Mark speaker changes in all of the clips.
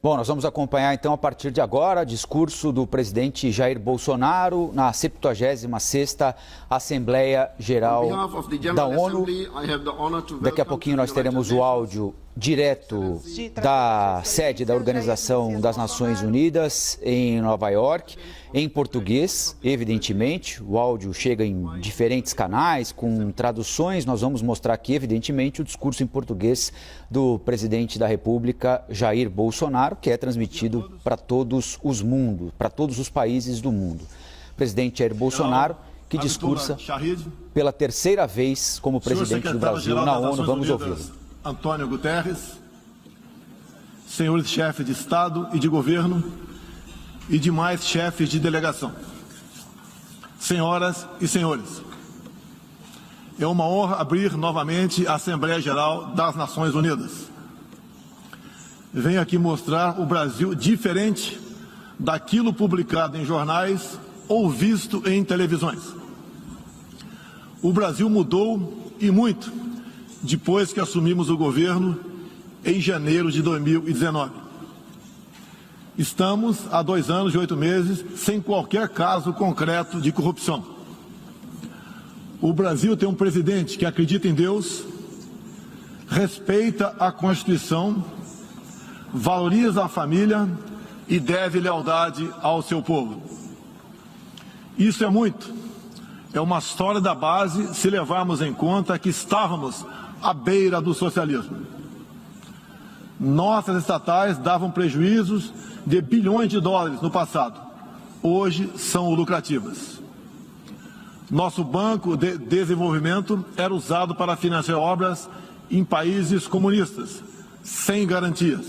Speaker 1: Bom, nós vamos acompanhar então a partir de agora o discurso do presidente Jair Bolsonaro na 76ª Assembleia Geral da ONU. Daqui a pouquinho nós teremos o áudio direto da sede da Organização das Nações Unidas em Nova York, em português, evidentemente. O áudio chega em diferentes canais, com traduções. Nós vamos mostrar aqui, evidentemente, o discurso em português do presidente da República, Jair Bolsonaro, que é transmitido para todos os países do mundo. Presidente Jair Bolsonaro, que discursa pela terceira vez como presidente do Brasil na ONU. Vamos ouvi-lo.
Speaker 2: Antônio Guterres, senhores chefes de Estado e de Governo e demais chefes de delegação, senhoras e senhores, é uma honra abrir novamente a Assembleia Geral das Nações Unidas. Venho aqui mostrar o Brasil diferente daquilo publicado em jornais ou visto em televisões. O Brasil mudou e muito depois que assumimos o governo em janeiro de 2019. Estamos há 2 anos e 8 meses sem qualquer caso concreto de corrupção. O Brasil tem um presidente que acredita em Deus, respeita a Constituição, valoriza a família e deve lealdade ao seu povo. Isso é muito. É uma história da base se levarmos em conta que estávamos à beira do socialismo. Nossas estatais davam prejuízos de bilhões de dólares no passado. Hoje são lucrativas. Nosso Banco de Desenvolvimento era usado para financiar obras em países comunistas, sem garantias.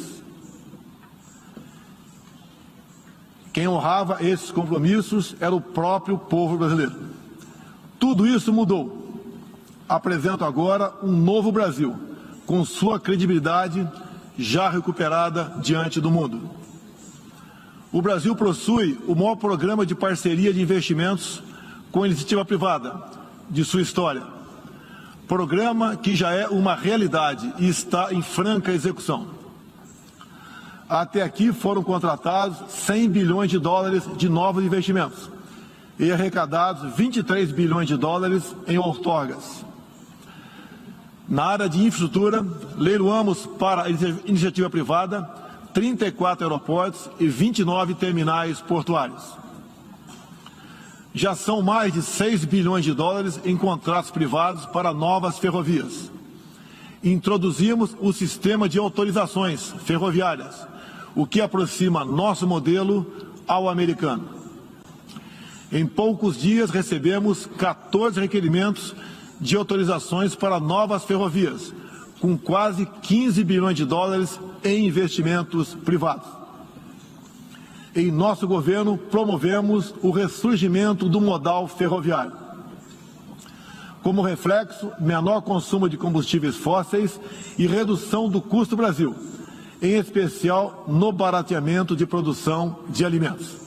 Speaker 2: Quem honrava esses compromissos era o próprio povo brasileiro. Tudo isso mudou. Apresento agora um novo Brasil, com sua credibilidade já recuperada diante do mundo. O Brasil possui o maior programa de parceria de investimentos com a iniciativa privada de sua história. Programa que já é uma realidade e está em franca execução. Até aqui foram contratados 100 bilhões de dólares de novos investimentos e arrecadados 23 bilhões de dólares em outorgas. Na área de infraestrutura, leiloamos para a iniciativa privada 34 aeroportos e 29 terminais portuários. Já são mais de 6 bilhões de dólares em contratos privados para novas ferrovias. Introduzimos o sistema de autorizações ferroviárias, o que aproxima nosso modelo ao americano. Em poucos dias recebemos 14 requerimentos de autorizações para novas ferrovias, com quase 15 bilhões de dólares em investimentos privados. Em nosso governo, promovemos o ressurgimento do modal ferroviário. Como reflexo, menor consumo de combustíveis fósseis e redução do custo do Brasil, em especial no barateamento de produção de alimentos.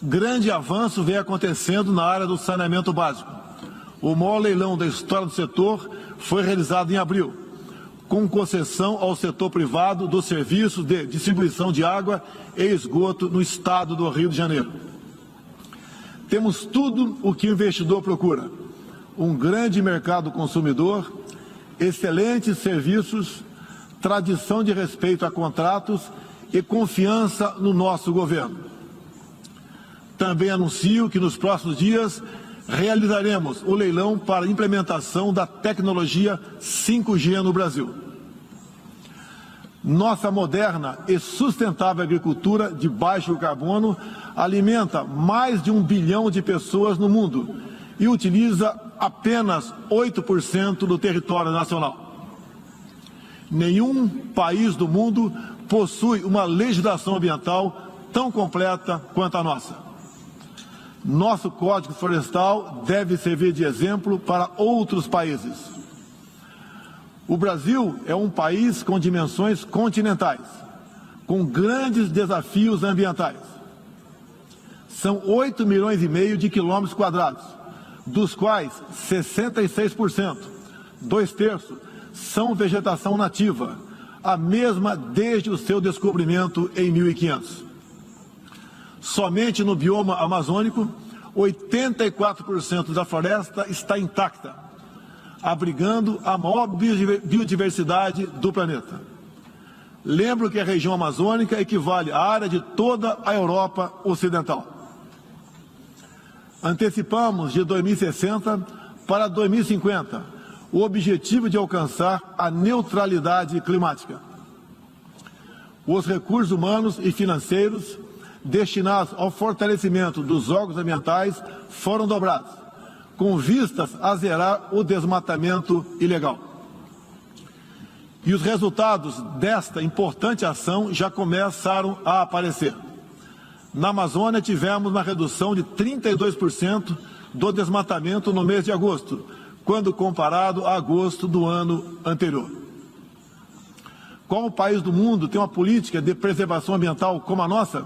Speaker 2: Grande avanço vem acontecendo na área do saneamento básico. O maior leilão da história do setor foi realizado em abril, com concessão ao setor privado dos serviços de distribuição de água e esgoto no estado do Rio de Janeiro. Temos tudo o que o investidor procura: um grande mercado consumidor, excelentes serviços, tradição de respeito a contratos e confiança no nosso governo. Também anuncio que nos próximos dias realizaremos o leilão para a implementação da tecnologia 5G no Brasil. Nossa moderna e sustentável agricultura de baixo carbono alimenta mais de 1 bilhão de pessoas no mundo e utiliza apenas 8% do território nacional. Nenhum país do mundo possui uma legislação ambiental tão completa quanto a nossa. Nosso Código Florestal deve servir de exemplo para outros países. O Brasil é um país com dimensões continentais, com grandes desafios ambientais. São 8,5 milhões de quilômetros quadrados, dos quais 66%, 2/3, são vegetação nativa, a mesma desde o seu descobrimento em 1500. Somente no bioma amazônico, 84% da floresta está intacta, abrigando a maior biodiversidade do planeta. Lembro que a região amazônica equivale à área de toda a Europa Ocidental. Antecipamos de 2060 para 2050 o objetivo de alcançar a neutralidade climática. Os recursos humanos e financeiros destinados ao fortalecimento dos órgãos ambientais foram dobrados, com vistas a zerar o desmatamento ilegal. E os resultados desta importante ação já começaram a aparecer. Na Amazônia, tivemos uma redução de 32% do desmatamento no mês de agosto, quando comparado a agosto do ano anterior. Qual país do mundo tem uma política de preservação ambiental como a nossa?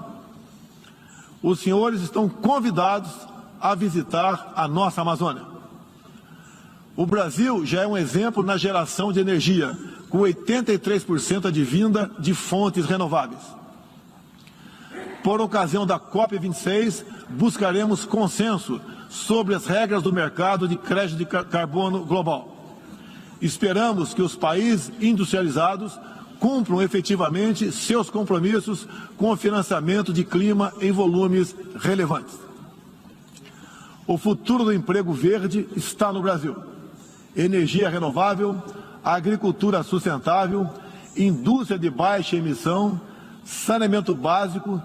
Speaker 2: Os senhores estão convidados a visitar a nossa Amazônia. O Brasil já é um exemplo na geração de energia, com 83% advinda de fontes renováveis. Por ocasião da COP26, buscaremos consenso sobre as regras do mercado de crédito de carbono global. Esperamos que os países industrializados cumpram efetivamente seus compromissos com o financiamento de clima em volumes relevantes. O futuro do emprego verde está no Brasil. Energia renovável, agricultura sustentável, indústria de baixa emissão, saneamento básico,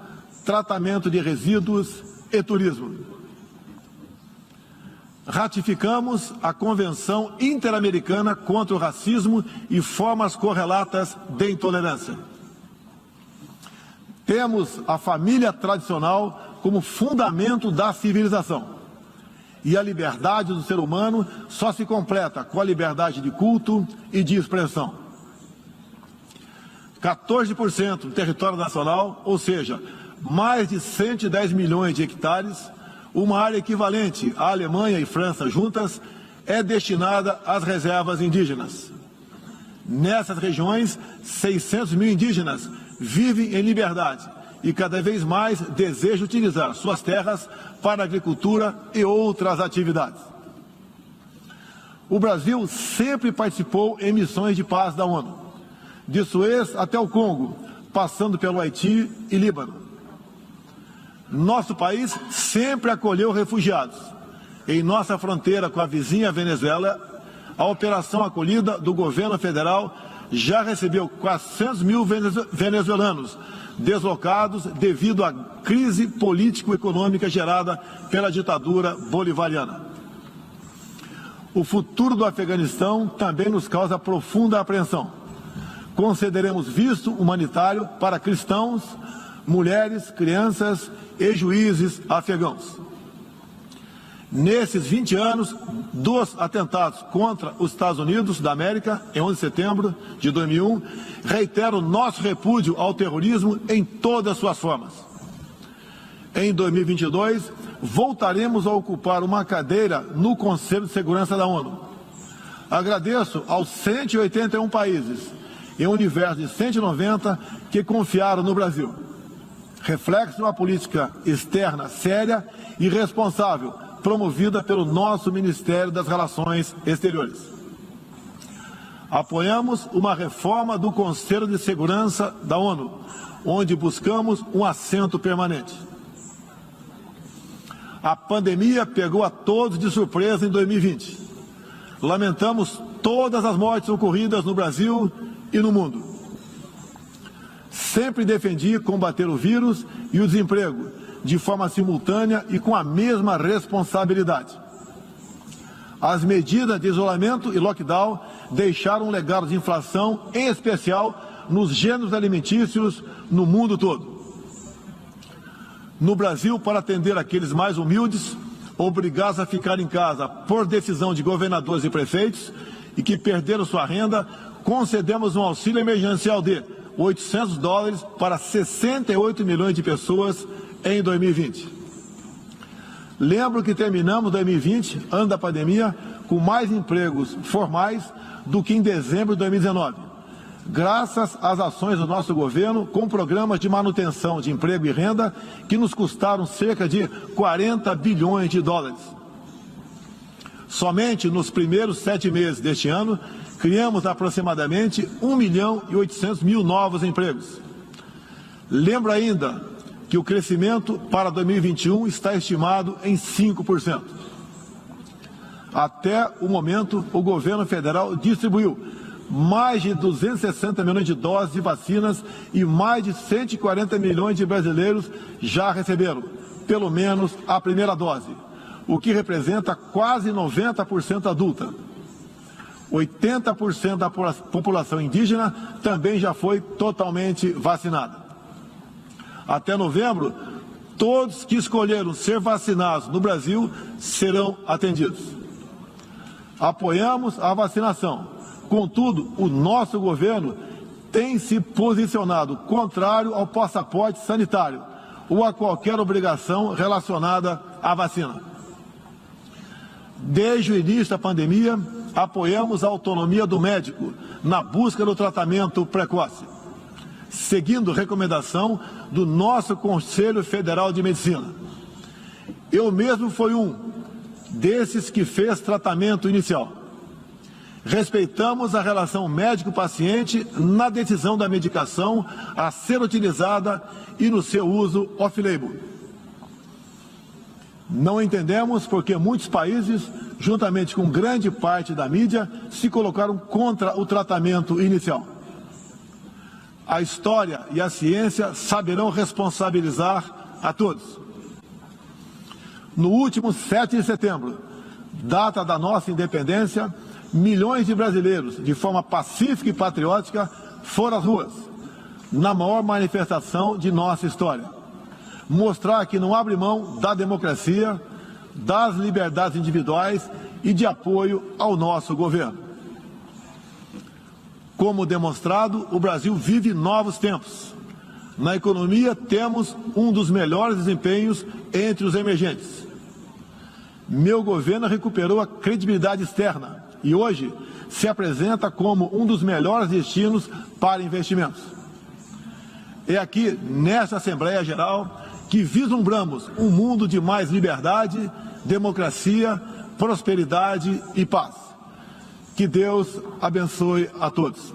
Speaker 2: tratamento de resíduos e turismo. Ratificamos a Convenção Interamericana contra o Racismo e formas correlatas de intolerância. Temos a família tradicional como fundamento da civilização. E a liberdade do ser humano só se completa com a liberdade de culto e de expressão. 14% do território nacional, ou seja, mais de 110 milhões de hectares, uma área equivalente à Alemanha e França juntas, é destinada às reservas indígenas. Nessas regiões, 600 mil indígenas vivem em liberdade e cada vez mais desejam utilizar suas terras para agricultura e outras atividades. O Brasil sempre participou em missões de paz da ONU, de Suez até o Congo, passando pelo Haiti e Líbano. Nosso país sempre acolheu refugiados. Em nossa fronteira com a vizinha Venezuela, a operação acolhida do governo federal já recebeu 400 mil venezuelanos deslocados devido à crise político-econômica gerada pela ditadura bolivariana. O futuro do Afeganistão também nos causa profunda apreensão. Concederemos visto humanitário para cristãos, mulheres, crianças e juízes afegãos. Nesses 20 anos dos atentados contra os Estados Unidos da América, em 11 de setembro de 2001, reitero nosso repúdio ao terrorismo em todas suas formas. Em 2022, voltaremos a ocupar uma cadeira no Conselho de Segurança da ONU. Agradeço aos 181 países, em um universo de 190, que confiaram no Brasil. Reflexo de uma política externa séria e responsável, promovida pelo nosso Ministério das Relações Exteriores. Apoiamos uma reforma do Conselho de Segurança da ONU, onde buscamos um assento permanente. A pandemia pegou a todos de surpresa em 2020. Lamentamos todas as mortes ocorridas no Brasil e no mundo. Sempre defendi combater o vírus e o desemprego de forma simultânea e com a mesma responsabilidade. As medidas de isolamento e lockdown deixaram um legado de inflação, em especial nos gêneros alimentícios no mundo todo. No Brasil, para atender aqueles mais humildes, obrigados a ficar em casa por decisão de governadores e prefeitos e que perderam sua renda, concedemos um auxílio emergencial de $800 para 68 milhões de pessoas em 2020. Lembro que terminamos 2020, ano da pandemia, com mais empregos formais do que em dezembro de 2019, graças às ações do nosso governo com programas de manutenção de emprego e renda que nos custaram cerca de 40 bilhões de dólares. Somente nos primeiros 7 meses deste ano, criamos aproximadamente 1.800.000 novos empregos. Lembro ainda que o crescimento para 2021 está estimado em 5%. Até o momento, o governo federal distribuiu mais de 260 milhões de doses de vacinas e mais de 140 milhões de brasileiros já receberam, pelo menos, a primeira dose, o que representa quase 90% adulta. 80% da população indígena também já foi totalmente vacinada. Até novembro, todos que escolheram ser vacinados no Brasil serão atendidos. Apoiamos a vacinação. Contudo, o nosso governo tem se posicionado contrário ao passaporte sanitário ou a qualquer obrigação relacionada à vacina. Desde o início da pandemia, apoiamos a autonomia do médico na busca do tratamento precoce, seguindo recomendação do nosso Conselho Federal de Medicina. Eu mesmo fui um desses que fez tratamento inicial. Respeitamos a relação médico-paciente na decisão da medicação a ser utilizada e no seu uso off-label. Não entendemos porque muitos países, juntamente com grande parte da mídia, se colocaram contra o tratamento inicial. A história e a ciência saberão responsabilizar a todos. No último 7 de setembro, data da nossa independência, milhões de brasileiros, de forma pacífica e patriótica, foram às ruas, na maior manifestação de nossa história. Mostrar que não abre mão da democracia, das liberdades individuais e de apoio ao nosso governo. Como demonstrado, o Brasil vive novos tempos. Na economia, temos um dos melhores desempenhos entre os emergentes. Meu governo recuperou a credibilidade externa e hoje se apresenta como um dos melhores destinos para investimentos. É aqui, nesta Assembleia Geral, que vislumbramos um mundo de mais liberdade, democracia, prosperidade e paz. Que Deus abençoe a todos.